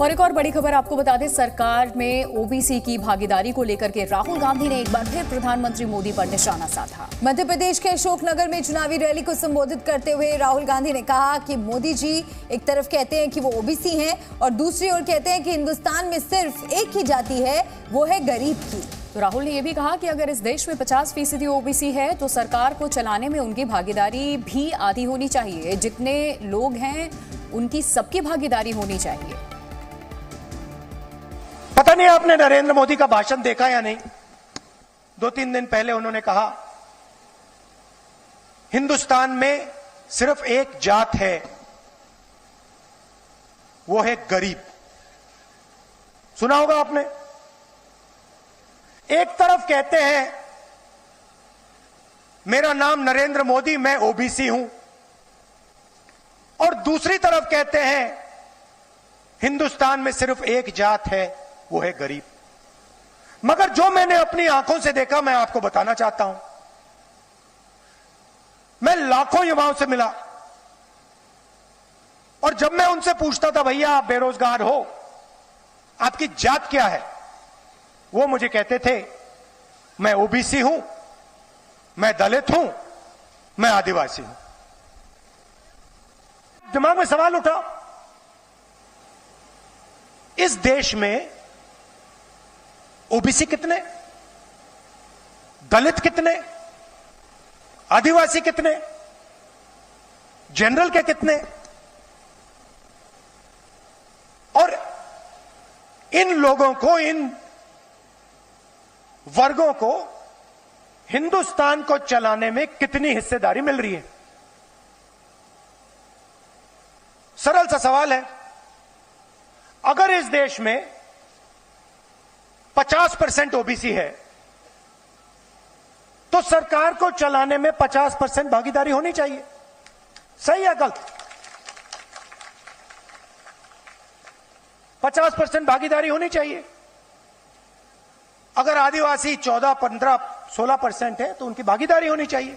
और एक और बड़ी खबर आपको बता दें, सरकार में ओबीसी की भागीदारी को लेकर के राहुल गांधी ने एक बार फिर प्रधानमंत्री मोदी पर निशाना साधा। मध्य प्रदेश के अशोकनगर में चुनावी रैली को संबोधित करते हुए राहुल गांधी ने कहा कि मोदी जी एक तरफ कहते हैं कि वो ओबीसी हैं और दूसरी ओर कहते हैं कि हिंदुस्तान में सिर्फ एक ही जाति है, वो है गरीब की। तो राहुल ने यह भी कहा कि अगर इस देश में 50% ओबीसी है तो सरकार को चलाने में उनकी भागीदारी भी आधी होनी चाहिए। जितने लोग हैं उनकी सबकी भागीदारी होनी चाहिए। पता नहीं आपने नरेंद्र मोदी का भाषण देखा या नहीं। 2-3 दिन पहले उन्होंने कहा हिंदुस्तान में सिर्फ एक जात है, वो है गरीब। सुना होगा आपने। एक तरफ कहते हैं मेरा नाम नरेंद्र मोदी, मैं ओबीसी हूं, और दूसरी तरफ कहते हैं हिंदुस्तान में सिर्फ एक जात है, वो है गरीब। मगर जो मैंने अपनी आंखों से देखा मैं आपको बताना चाहता हूं। मैं लाखों युवाओं से मिला और जब मैं उनसे पूछता था भैया आप बेरोजगार हो, आपकी जात क्या है, वो मुझे कहते थे मैं ओबीसी हूं, मैं दलित हूं, मैं आदिवासी हूं। दिमाग में सवाल उठा, इस देश में ओबीसी कितने, दलित कितने, आदिवासी कितने, जनरल के कितने, और इन लोगों को, इन वर्गों को हिंदुस्तान को चलाने में कितनी हिस्सेदारी मिल रही है। सरल सा सवाल है। अगर इस देश में 50% ओबीसी है तो सरकार को चलाने में 50% भागीदारी होनी चाहिए। सही है गलत? 50% भागीदारी होनी चाहिए। अगर आदिवासी 14, 15, 16% है तो उनकी भागीदारी होनी चाहिए।